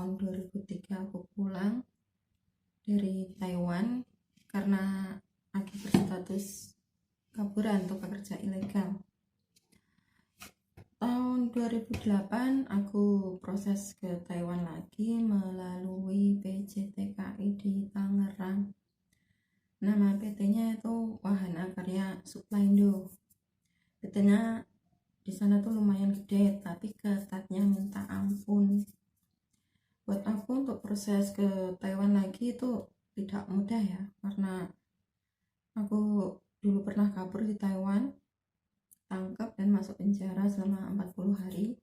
tahun 2003 aku pulang dari Taiwan karena aku berstatus kaburan atau pekerja ilegal. Tahun 2008 aku proses ke Taiwan lagi melalui PJTKI di Tangerang. Nama PT-nya itu Wahana Karya Suplaindo. PT-nya di sana tuh lumayan gede, tapi ketatnya minta ampun. Buat aku untuk proses ke Taiwan lagi itu tidak mudah ya, karena aku dulu pernah kabur di Taiwan, tangkap dan masuk penjara selama 40 hari.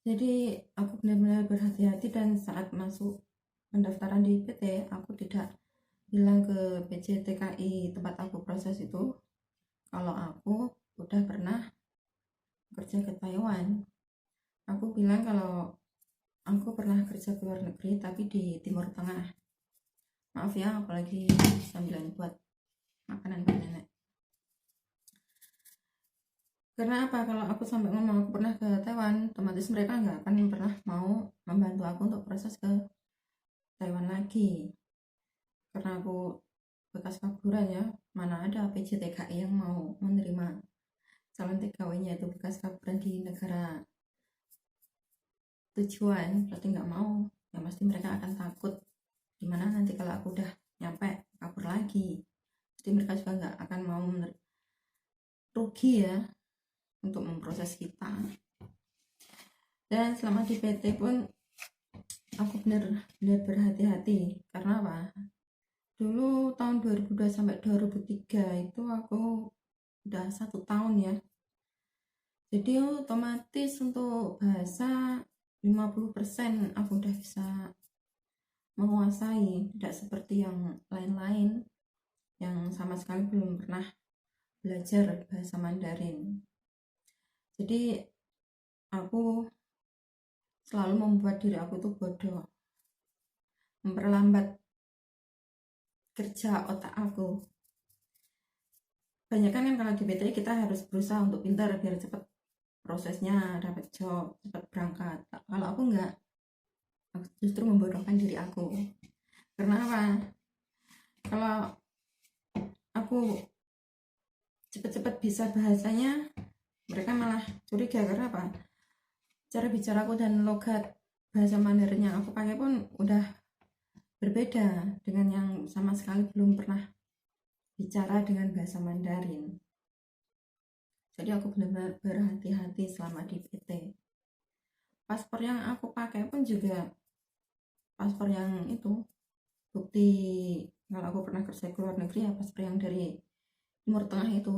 Jadi aku benar-benar berhati-hati, dan saat masuk pendaftaran di PT aku tidak bilang ke PJTKI tempat aku proses itu kalau aku udah pernah kerja ke Taiwan. Aku bilang kalau aku pernah kerja ke luar negeri tapi di Timur Tengah. Maaf ya, apalagi sambilan buat makanan buat nenek. Karena apa? Kalau aku sampai ngomong aku pernah ke Taiwan, otomatis mereka nggak akan pernah mau membantu aku untuk proses ke Taiwan lagi. Karena aku bekas kaburan ya, mana ada PJTKI yang mau menerima calon TKW-nya itu bekas kaburan di negara tujuan. Berarti nggak mau, ya pasti mereka akan takut gimana nanti kalau aku udah nyampe kabur lagi. Pasti mereka juga nggak akan mau rugi ya untuk memproses kita. Dan selama di PT pun aku benar-benar berhati-hati. Karena apa? Dulu tahun 2002 sampai 2003 itu aku udah 1 tahun ya. Jadi otomatis untuk bahasa 50% aku udah bisa menguasai, tidak seperti yang lain-lain yang sama sekali belum pernah belajar bahasa Mandarin. Jadi aku selalu membuat diri aku tuh bodoh, memperlambat kerja otak aku. Banyak kan kalau di PT kita harus berusaha untuk pintar biar cepat prosesnya, dapat job, cepat berangkat. Kalau aku enggak, aku justru membodohkan diri aku. Karena apa? Kalau aku cepat-cepat bisa bahasanya, mereka malah curiga. Karena apa? Cara bicaraku dan logat bahasa Mandarin yang aku pakai pun udah berbeda dengan yang sama sekali belum pernah bicara dengan bahasa Mandarin. Jadi aku benar-benar berhati-hati selama di PT. Paspor yang aku pakai pun juga paspor yang itu, bukti kalau aku pernah kerja ke luar negeri ya, paspor yang dari Timur Tengah itu,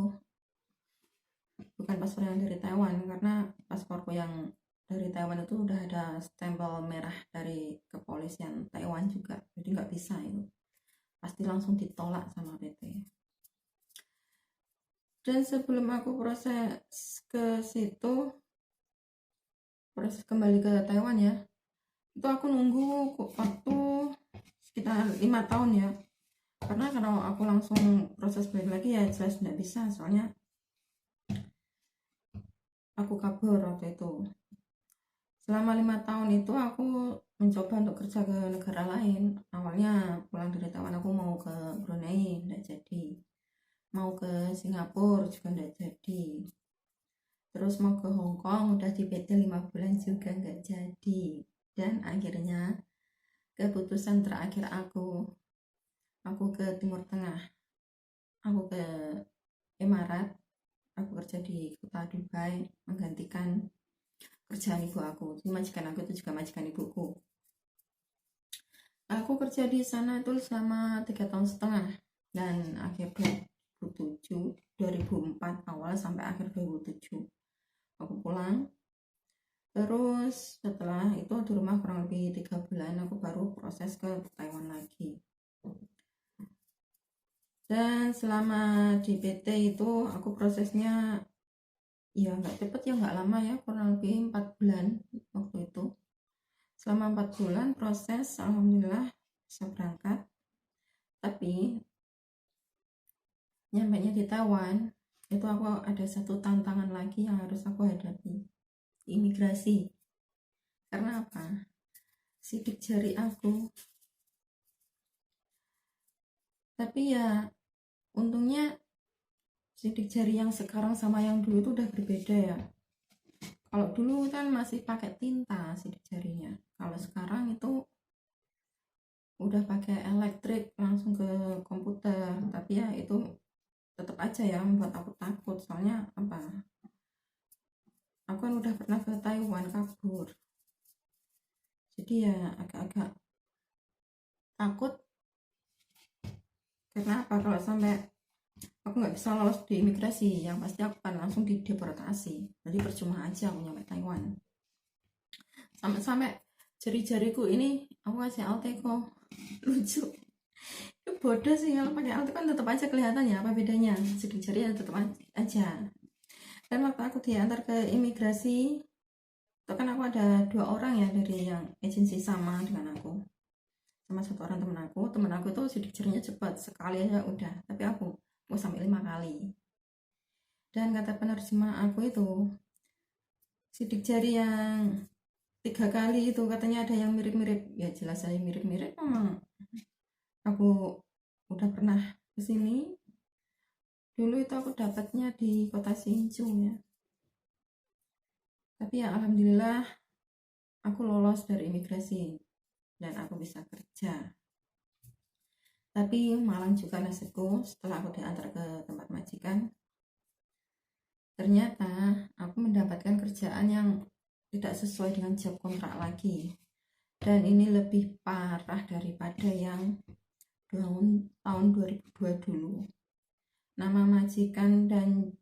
bukan paspor yang dari Taiwan. Karena pasporku yang dari Taiwan itu udah ada stempel merah dari kepolisian Taiwan juga, jadi nggak bisa, itu pasti langsung ditolak sama PT. Dan sebelum aku proses ke situ, proses kembali ke Taiwan ya, itu aku nunggu waktu sekitar 5 tahun ya. Karena kalau aku langsung proses balik lagi ya jelas tidak bisa, soalnya aku kabur waktu itu. Selama 5 tahun itu aku mencoba untuk kerja ke negara lain. Awalnya pulang dari Taiwan aku mau ke Brunei, tidak jadi. Mau ke Singapura juga tidak jadi. Terus mau ke Hong Kong udah di PT 5 bulan juga nggak jadi. Dan akhirnya keputusan terakhir aku ke Timur Tengah. Aku ke Emirat. Aku kerja di kota Dubai menggantikan kerjaan ibu aku. Jadi majikan aku itu juga majikan ibuku. Aku kerja di sana itu selama 3,5 tahun, dan akhir 2004 awal sampai akhir 2007 aku pulang. Terus setelah itu di rumah kurang lebih 3 bulan aku baru proses ke Taiwan lagi. Dan selama di PT itu aku prosesnya ya nggak cepet ya, nggak lama ya, kurang lebih 4 bulan waktu itu. Selama 4 bulan proses, alhamdulillah bisa berangkat. Tapi nyampainya di Taiwan itu aku ada satu tantangan lagi yang harus aku hadapi, imigrasi. Karena apa? sidik jari aku. Tapi ya untungnya sidik jari yang sekarang sama yang dulu itu udah berbeda ya. Kalau dulu kan masih pakai tinta sidik jarinya, kalau sekarang itu udah pakai elektrik langsung ke komputer. Tapi ya itu tetap aja ya membuat aku takut, soalnya apa, aku kan udah pernah ke Taiwan kabur, jadi ya agak-agak takut. Karena apa, kalau sampai aku nggak bisa lolos di imigrasi, yang pasti aku akan langsung dideportasi, jadi percuma aja aku nyampe Taiwan. Sampai jari-jariku ini aku kasih Alteco, lucu. Itu bodoh sih, kalau pakai Alteco kan tetap aja kelihatan ya, apa bedanya, sidik jari ya tetap aja. Dan waktu aku diantar ke imigrasi itu kan aku ada 2 orang ya dari yang agensi sama dengan aku, sama 1 orang temen aku itu sidik jarinya cepat sekali aja udah, tapi aku mau sampai 5 kali. Dan kata penerjemah aku itu sidik jari yang 3 kali itu katanya ada yang mirip-mirip, ya jelas aja mirip-mirip, memang aku udah pernah kesini. Dulu itu aku dapatnya di kota Hsinchu ya, tapi ya alhamdulillah aku lolos dari imigrasi dan aku bisa kerja. Tapi malang juga nasibku, setelah aku diantar ke tempat majikan, ternyata aku mendapatkan kerjaan yang tidak sesuai dengan job kontrak lagi. Dan ini lebih parah daripada yang tahun 2002 dulu. Nama majikan dan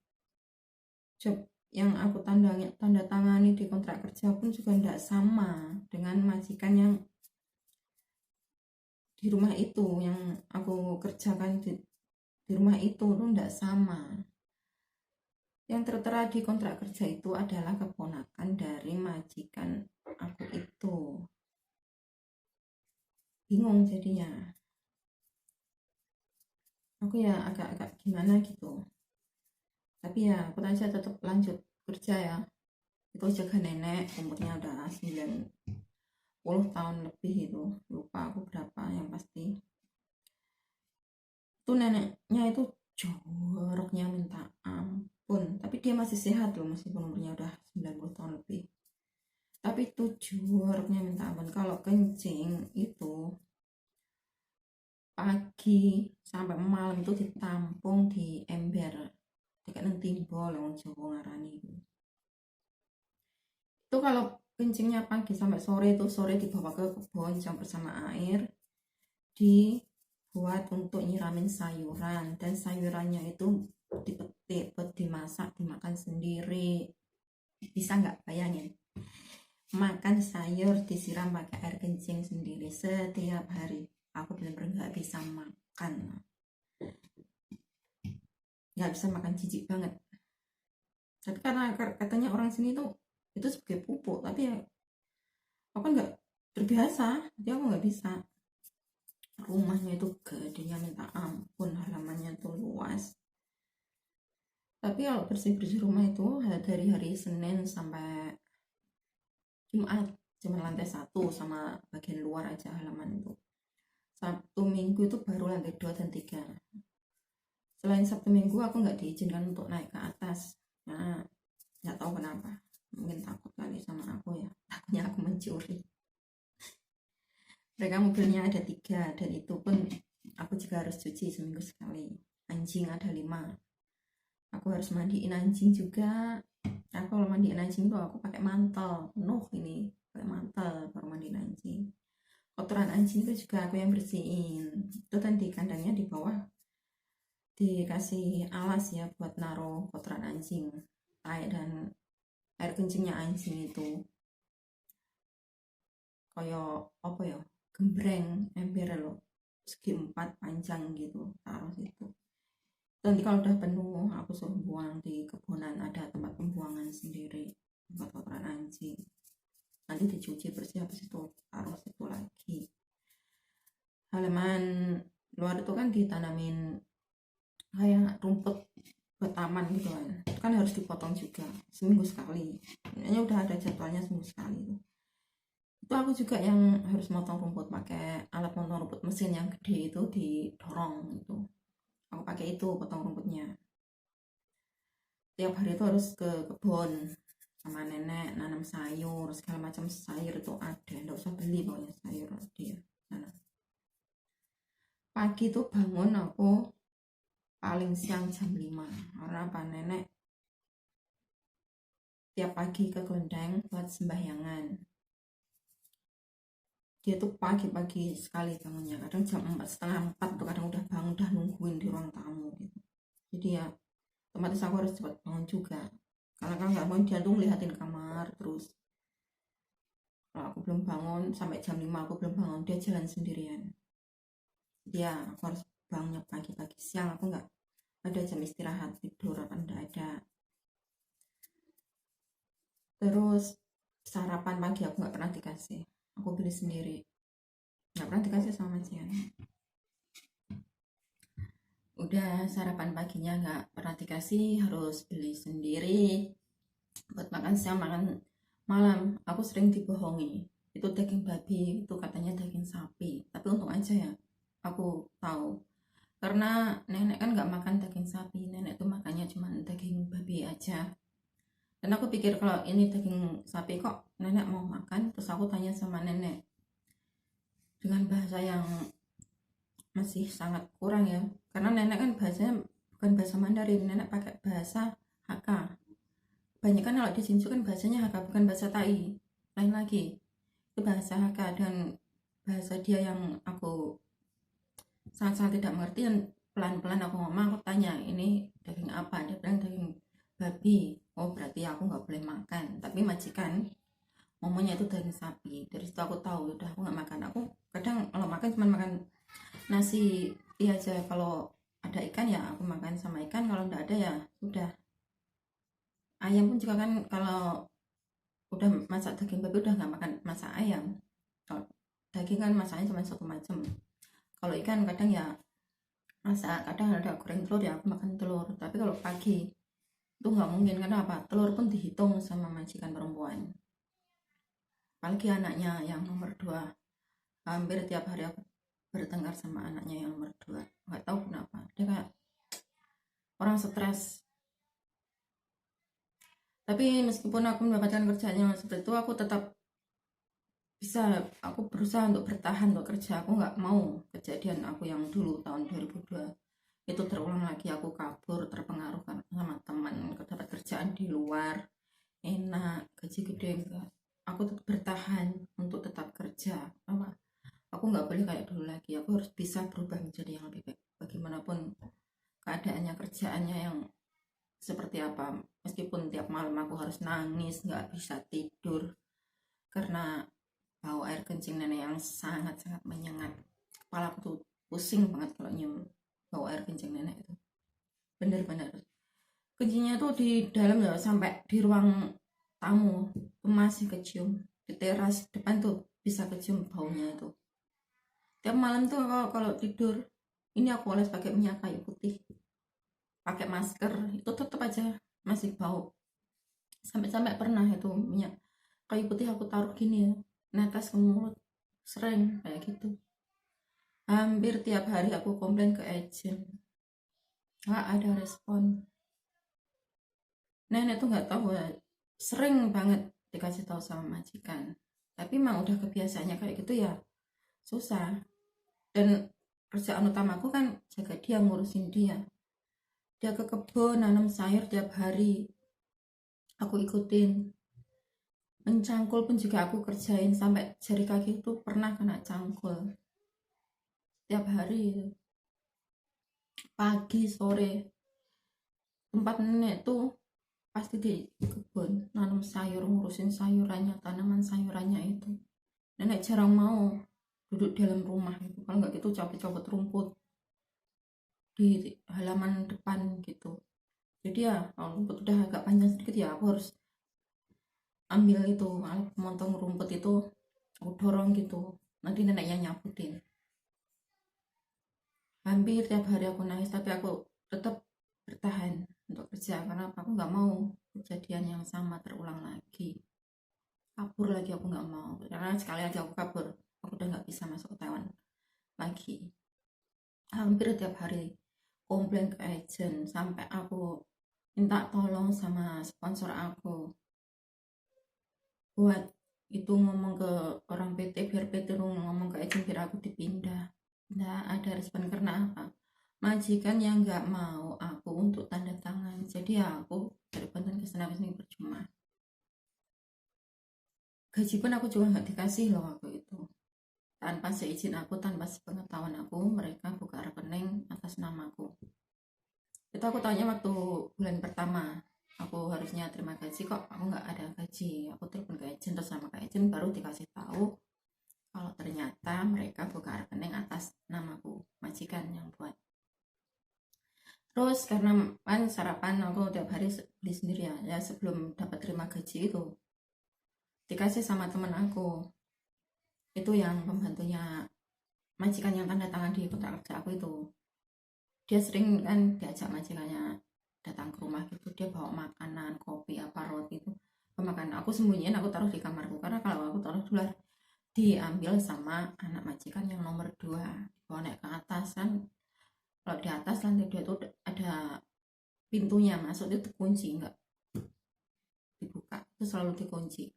job yang aku tanda tangani di kontrak kerja pun juga tidak sama dengan majikan yang di rumah itu, yang aku kerjakan di rumah itu tuh tidak sama. Yang tertera di kontrak kerja itu adalah keponakan dari majikan aku itu. Bingung jadinya. Aku ya agak-agak gimana gitu. Tapi ya aku aja tetap lanjut kerja ya. Itu jaga nenek, umurnya udah 90 tahun lebih itu. Lupa aku berapa yang pasti. Itu neneknya itu joroknya minta ampun. Tapi dia masih sehat loh, meskipun umurnya udah 90 tahun lebih. Tapi itu joroknya minta ampun. Kalau kencing itu pagi sampai malam itu ditampung di ember, kayak timbol yang Jawa ngarani itu. Kalau kencingnya pagi sampai sore itu, sore dibawa ke kebun campur sama air, dibuat untuk nyiramin sayuran, dan sayurannya itu dipetik buat dimasak dimakan sendiri. Bisa nggak bayangin makan sayur disiram pakai air kencing sendiri setiap hari? Aku benar-benar nggak bisa makan, nggak bisa makan, jijik banget. Tapi karena katanya orang sini tuh itu sebagai pupuk, tapi ya aku kan nggak terbiasa, jadi aku nggak bisa. Rumahnya itu gedenya minta ampun, halamannya tuh luas. Tapi kalau bersih-bersih rumah itu dari hari Senin sampai Jumat, cuma lantai 1 sama bagian luar aja halaman itu. Sabtu Minggu itu baru lantai 2 dan 3. Selain Sabtu Minggu aku nggak diizinkan untuk naik ke atas. Nah, nggak tahu kenapa, mungkin takut kali sama aku ya, takutnya aku mencuri. Mereka mobilnya ada 3, dan itu pun aku juga harus cuci seminggu sekali. Anjing ada 5, aku harus mandiin anjing juga. Aku kalau mandiin anjing tuh aku pakai mantel penuh, ini pakai mantel baru mandiin anjing. Kotoran anjing itu juga aku yang bersihin. Itu tadi kandangnya di bawah dikasih alas ya buat naruh kotoran anjing, tai dan air kencingnya anjing itu. Kayak apa ya, gembreng ember loh, segi 4 panjang gitu, taruh situ. Nanti kalau udah penuh aku suruh buang di kebunan, ada tempat pembuangan sendiri buat kotoran anjing. Nanti dicuci bersih, habis itu taruh situ lagi. Halaman luar itu kan ditanamin kayak rumput buat taman gitu kan harus dipotong juga seminggu sekali. Ini udah ada jadwalnya seminggu sekali tuh. Itu aku juga yang harus motong rumput pakai alat motong rumput mesin yang gede itu, didorong itu. Aku pakai itu potong rumputnya. Tiap hari itu harus ke kebun sama nenek nanam sayur segala macam, sayur itu ada, nggak usah beli pokoknya, sayur dia sana. Pagi tuh bangun aku paling siang jam 5, karena apa, nenek tiap pagi ke kelenteng buat sembahyangan. Dia tuh pagi-pagi sekali bangunnya, kadang jam 4, setengah 4 tuh kadang udah bangun, udah nungguin di ruang tamu gitu. Jadi ya otomatis aku harus cepat bangun juga, karena kalau nggak bangun dia tuh ngeliatin kamar terus. Kalau aku belum bangun sampai jam 5 aku belum bangun, dia jalan sendirian. Dia aku harus bangunnya pagi-pagi. Siang aku nggak ada jam istirahat tidur apa, enggak ada. Terus sarapan pagi aku nggak pernah dikasih, aku beli sendiri, nggak pernah dikasih sama majikan. Udah sarapan paginya nggak pernah dikasih, harus beli sendiri. Buat makan siang makan malam aku sering dibohongi, itu daging babi, itu katanya daging sapi, tapi untung aja ya aku tahu, karena nenek kan nggak makan daging sapi, nenek tuh makannya cuma daging babi aja. Dan aku pikir kalau ini daging sapi kok nenek mau makan. Terus aku tanya sama nenek dengan bahasa yang masih sangat kurang ya, karena nenek kan bahasanya bukan bahasa Mandarin, nenek pakai bahasa Hakka. Banyak kan kalau di Jinju kan bahasanya Hakka, bukan bahasa Tai, lain lagi, itu bahasa Hakka. Dan bahasa dia yang aku sangat-sangat tidak mengerti, dan pelan-pelan aku ngomong, aku tanya ini daging apa, dia bilang daging babi. Oh berarti aku nggak boleh makan, tapi majikan ngomongnya itu daging sapi. Dari situ aku tahu udah aku nggak makan. Aku kadang kalau makan cuma makan nasi iya aja, kalau ada ikan ya aku makan sama ikan, kalau nggak ada ya sudah. Ayam pun juga kan, kalau udah masak daging babi udah nggak makan masak ayam. Kalau daging kan masaknya cuma satu macam. Kalau ikan kadang ya masak, kadang ada goreng telur ya aku makan telur. Tapi kalau pagi itu nggak mungkin, karena apa, telur pun dihitung sama majikan perempuan, apalagi anaknya yang nomor 2. Hampir tiap hari aku bertengkar sama anaknya yang nomor 2, nggak tahu kenapa dia kayak orang stres. Tapi meskipun aku mendapatkan kerjaan yang seperti itu, aku tetap bisa, aku berusaha untuk bertahan untuk kerja. Aku nggak mau kejadian aku yang dulu tahun 2002 itu terulang lagi, aku kabur terpengaruh sama teman, dapat kerjaan di luar enak gaji gede, enggak. Aku tetap bertahan untuk tetap kerja. Apa, aku nggak boleh kayak dulu lagi, aku harus bisa berubah menjadi yang lebih baik bagaimanapun keadaannya, kerjaannya yang seperti apa. Meskipun tiap malam aku harus nangis nggak bisa tidur karena bau air kencing nenek yang sangat-sangat menyengat. Kepala aku tuh pusing banget kalau nyium bau air kencing nenek itu, bener-bener kencingnya tuh di dalam ya, sampai di ruang tamu tuh masih kecium, di teras depan tuh bisa kecium baunya itu. Tiap malam tuh kalau tidur ini aku oles pakai minyak kayu putih, pakai masker, itu tetap aja masih bau. Sampai-sampai pernah itu minyak kayu putih aku taruh gini ya, netes ke mulut, sering kayak gitu. Hampir tiap hari aku komplain ke agent, nggak ada respon. Nenek tuh nggak tahu ya, sering banget dikasih tahu sama majikan, tapi emang udah kebiasaannya kayak gitu ya, susah. Dan kerjaan utamaku kan jaga dia, ngurusin dia. Dia ke kebun nanam sayur tiap hari aku ikutin, mencangkul pun juga aku kerjain, sampai jari kaki itu pernah kena cangkul tiap hari itu. Pagi sore tempat nenek tuh pasti di kebun nanam sayur, ngurusin sayurannya, tanaman sayurannya itu. Nenek jarang mau duduk dalam rumah gitu, kalau nggak gitu copot-copot rumput di halaman depan gitu. Jadi ya kalau rumput udah agak panjang sedikit ya aku harus ambil itu alat memotong rumput itu, aku dorong gitu, nanti neneknya nyabutin. Hampir tiap hari aku nangis, tapi aku tetap bertahan untuk kerja, karena aku nggak mau kejadian yang sama terulang lagi. kabur lagi, aku nggak mau. Karena sekali aja aku kabur, aku udah nggak bisa masuk ke Taiwan lagi. Hampir tiap hari komplain ke agent, sampai aku minta tolong sama sponsor aku buat itu ngomong ke orang PT, biar PT ngomong ke agent biar aku dipindah. Nggak ada respon. Karena apa? Majikan yang nggak mau aku untuk tanda tangan, jadi ya aku dari bantuan kesana kesini percuma. Gaji pun aku juga nggak dikasih loh waktu itu. Tanpa seizin aku, tanpa sepengetahuan aku, mereka buka rekening atas namaku. Itu aku tanya waktu bulan pertama, aku harusnya terima gaji, kok aku nggak ada gaji. Aku telepon ke agent, terus sama ke agent baru dikasih tahu kalau ternyata mereka buka rekening atas namaku, majikan yang buat. Terus karena kan sarapan aku tiap hari beli sendiri ya, sebelum dapat terima gaji itu dikasih sama temen aku, itu yang pembantunya majikan yang tanda tangan di kontrak kerja aku itu. Dia sering kan diajak majikannya datang ke rumah gitu, dia bawa makanan, kopi, apa, roti itu pemakan. Aku sembunyiin, aku taruh di kamarku, karena kalau aku taruh dulu diambil sama anak majikan yang nomor 2, dibawa naik ke atas. Kan kalau di atas lantai 2 itu ada pintunya, masuk itu dikunci, nggak dibuka, itu selalu dikunci,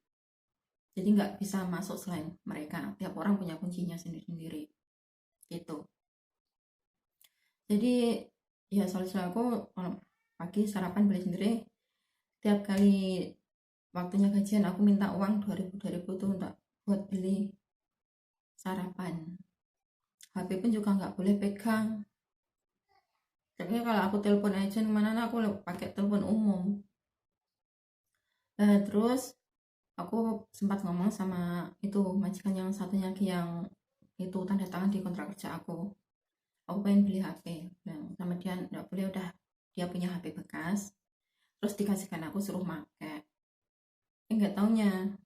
jadi nggak bisa masuk selain mereka. Tiap orang punya kuncinya sendiri-sendiri gitu. Jadi ya solusi aku kalau pagi sarapan beli sendiri. Tiap kali waktunya gajian aku minta uang 2000 tuh untuk buat beli sarapan. HP pun juga nggak boleh pegang. Jadi kalau aku telepon agent mana, aku pakai telepon umum. Nah, terus aku sempat ngomong sama itu majikan yang satunya lagi yang itu tanda tangan di kontrak kerja aku pengen beli HP. Nah, sama dia nggak boleh, udah dia punya HP bekas, terus dikasihkan aku suruh pakai. Nggak taunya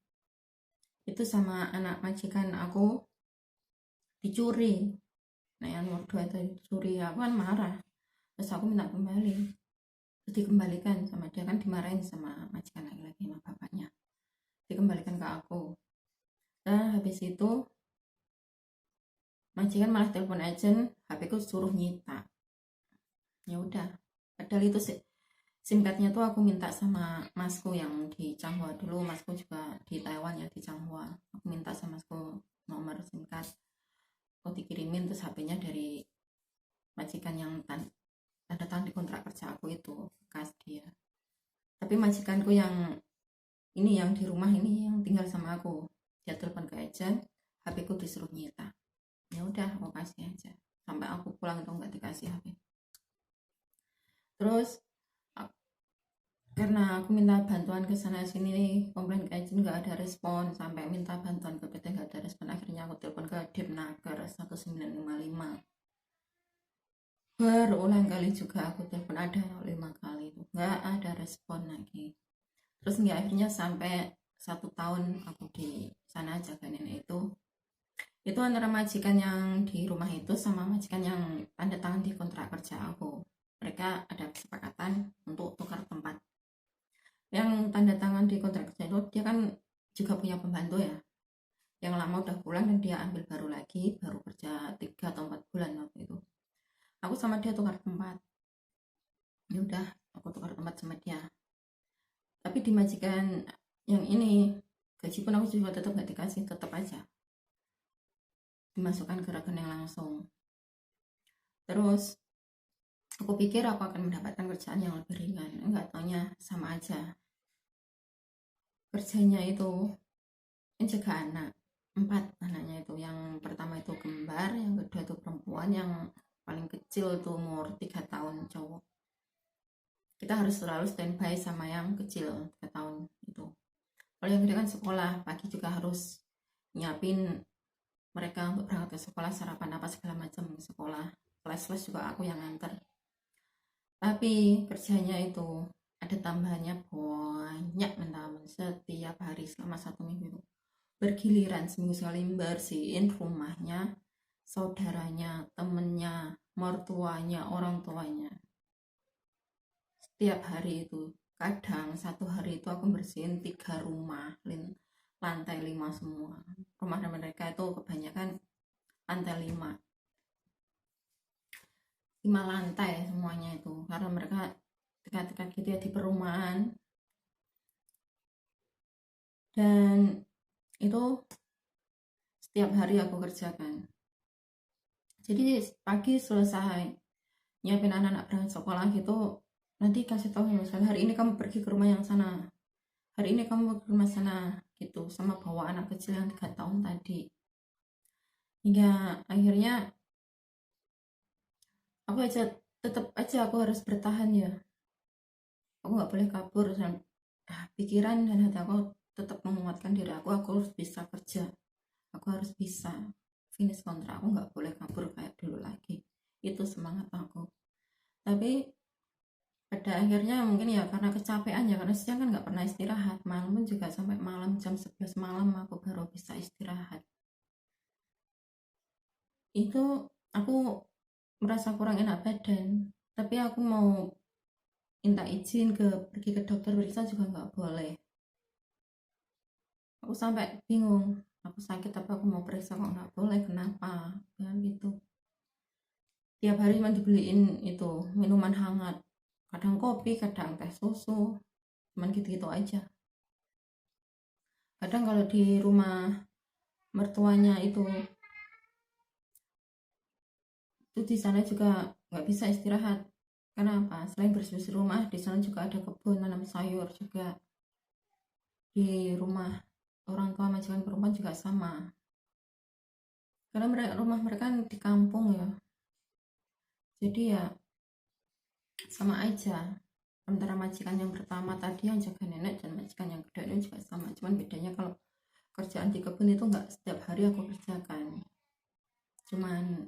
itu sama anak majikan aku dicuri. Nah yang nomor 2 itu dicuri, aku kan marah, terus aku minta kembali, terus dikembalikan sama dia. Kan dimarahin sama majikan lagi-lagi sama bapaknya, dikembalikan ke aku. Nah habis itu majikan malah telepon agent, HP ku suruh nyita. Ya udah, padahal itu SIM cardnya tuh aku minta sama masku yang di Changhua dulu. Masku juga di Taiwan ya, di Changhua. Aku minta sama masku nomor SIM card, aku dikirimin, terus HP-nya dari majikan yang tanda tangan di kontrak kerja aku itu, bekas dia. Tapi majikanku yang ini, yang di rumah ini, yang tinggal sama aku, dia telepon ke agent, HP ku disuruh nyita. Ya udah, aku kasih aja, sampai aku pulang itu nggak dikasih HP. Terus karena aku minta bantuan ke sana sini, komplain ke agent nggak ada respon, sampai minta bantuan ke PT nggak ada respon. Akhirnya aku telepon ke Depnaker 1955. Berulang kali juga aku telepon, ada 5 kali itu nggak ada respon lagi. Terus nggak, akhirnya sampai 1 tahun aku di sana jaga nenek itu antara majikan yang di rumah itu sama majikan yang tanda tangan di kontrak kerja aku, mereka ada kesepakatan untuk tukar tempat. Yang tanda tangan di kontrak kerja itu dia kan juga punya pembantu ya, yang lama udah pulang dan dia ambil baru lagi, baru kerja 3 atau 4 bulan waktu itu. Aku sama dia tukar tempat. Ya udah, aku tukar tempat sama dia. Tapi di majikan yang ini, gaji pun aku juga tetap gak dikasih, tetap aja dimasukkan ke rekening langsung. Terus aku pikir aku akan mendapatkan kerjaan yang lebih ringan, enggak taunya sama aja. Kerjanya itu menjaga anak, 4 anaknya itu. Yang pertama itu kembar, yang kedua itu perempuan, yang paling kecil itu umur 3 tahun cowok. Kita harus selalu standby sama yang kecil 3 tahun itu. Kalau yang gede kan sekolah, pagi juga harus nyiapin mereka untuk berangkat ke sekolah, sarapan apa segala macam sekolah. Les juga aku yang nganter. Tapi kerjanya itu ada tambahannya banyak, mentah-mentah setiap hari selama 1 minggu itu. Bergiliran, seminggu sekali bersihin rumahnya saudaranya, temennya, mertuanya, orang tuanya. Setiap hari itu, kadang 1 hari itu aku bersihin 3 rumah lantai 5 semua. Rumah mereka itu kebanyakan lantai 5 lantai semuanya itu, karena mereka dekat-dekat gitu ya di perumahan. Dan itu setiap hari aku kerjakan. Jadi pagi selesai nyiapin anak-anak berangkat sekolah gitu, nanti kasih tahu misalnya hari ini kamu pergi ke rumah yang sana, hari ini kamu ke rumah sana gitu, sama bawa anak kecil yang 3 tahun tadi. Hingga akhirnya aku aja tetap aja aku harus bertahan ya, aku nggak boleh kabur. Dan pikiran dan hati aku tetap menguatkan diri aku harus bisa kerja, aku harus bisa finish kontrak, aku nggak boleh kabur kayak dulu lagi. Itu semangat aku. Tapi pada akhirnya mungkin ya karena kecapean ya, karena siang kan nggak pernah istirahat, malam pun juga sampai malam jam 11 malam aku baru bisa istirahat. Itu aku merasa kurang enak badan, tapi aku mau minta izin pergi ke dokter periksa juga nggak boleh. Aku sampai bingung, aku sakit tapi aku mau periksa kok nggak boleh, kenapa ya gitu. Tiap hari cuma dibeliin itu minuman hangat, kadang kopi, kadang teh susu, cuman gitu-gitu aja. Kadang kalau di rumah mertuanya itu di sana juga nggak bisa istirahat. Kenapa? Selain bersih-bersih rumah, di sana juga ada kebun nanam sayur juga. Di rumah orang tua majikan perempuan juga sama, karena rumah mereka di kampung ya, jadi ya sama aja antara majikan yang pertama tadi yang jaga nenek dan majikan yang kedua ini juga sama, cuman bedanya kalau kerjaan di kebun itu nggak setiap hari aku kerjakan, cuman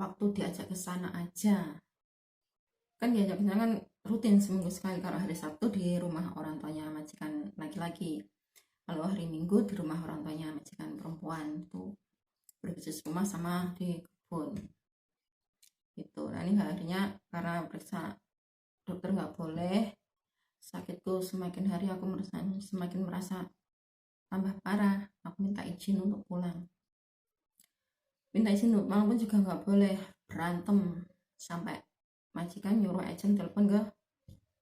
waktu diajak ke sana aja. Kan diajak ke sana kan rutin seminggu sekali, kalau hari Sabtu di rumah orang tuanya majikan laki-laki, kalau hari Minggu di rumah orang tuanya majikan perempuan, itu berbisnis rumah sama di kebun gitu. Nah ini akhirnya karena periksa dokter nggak boleh, sakitku semakin hari aku semakin merasa tambah parah. Aku minta izin untuk pulang, minta izin untuk pulang pun juga nggak boleh, berantem sampai majikan nyuruh agent telepon ke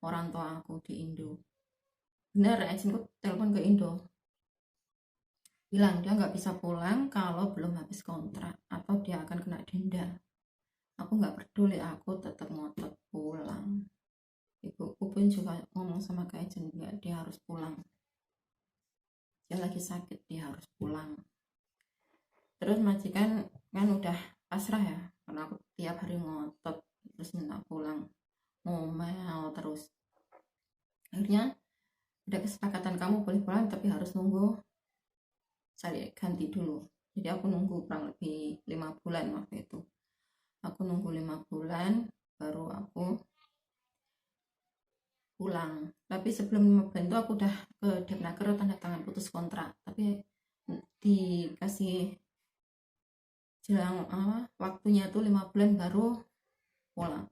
orang tua aku di Indo. Bener, agentku telepon ke Indo bilang dia nggak bisa pulang kalau belum habis kontrak atau dia akan kena denda. Aku nggak peduli, aku tetap ngotot pulang. Ibuku pun juga ngomong sama ke agent, nggak, dia harus pulang, dia lagi sakit, dia harus pulang. Terus majikan kan udah pasrah ya, karena aku tiap hari ngotot terus minta pulang, ngomel terus. Akhirnya ada kesepakatan, kamu boleh pulang tapi harus nunggu cari ganti dulu. Jadi aku nunggu kurang lebih 5 bulan waktu itu. Aku nunggu 5 bulan baru aku pulang. Tapi sebelum 5 bulan itu aku udah ke Depnaker tanda tangan putus kontrak, tapi dikasih jelang waktunya tuh 5 bulan baru pulang,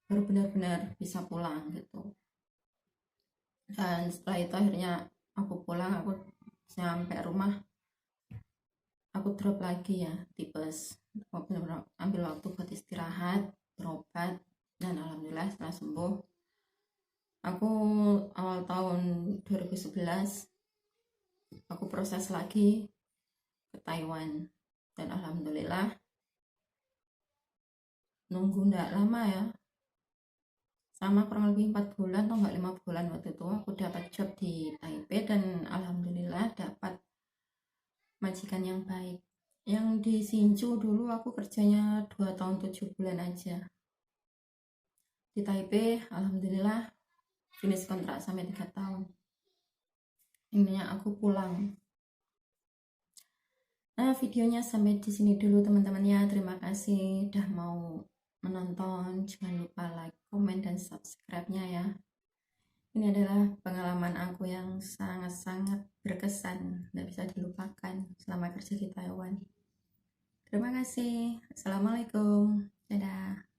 baru benar-benar bisa pulang gitu. Dan setelah itu akhirnya aku pulang, aku sampai rumah aku drop lagi ya, tipes. Aku benar-benar ambil waktu buat istirahat, berobat, dan alhamdulillah setelah sembuh. Aku awal tahun 2011 aku proses lagi ke Taiwan, dan alhamdulillah nunggu nggak lama ya, sama kurang lebih 4 bulan atau enggak 5 bulan waktu itu aku dapat job di Taipei, dan alhamdulillah dapat majikan yang baik. Yang di Hsinchu dulu aku kerjanya 2 tahun 7 bulan aja. Di Taipei alhamdulillah finish kontrak sampai 3 tahun. Intinya aku pulang. Nah, videonya sampai di sini dulu teman-teman ya. Terima kasih udah mau menonton. Jangan lupa like, komen, dan subscribe-nya ya. Ini adalah pengalaman aku yang sangat-sangat berkesan, tidak bisa dilupakan selama kerja di Taiwan. Terima kasih. Assalamualaikum. Dadah.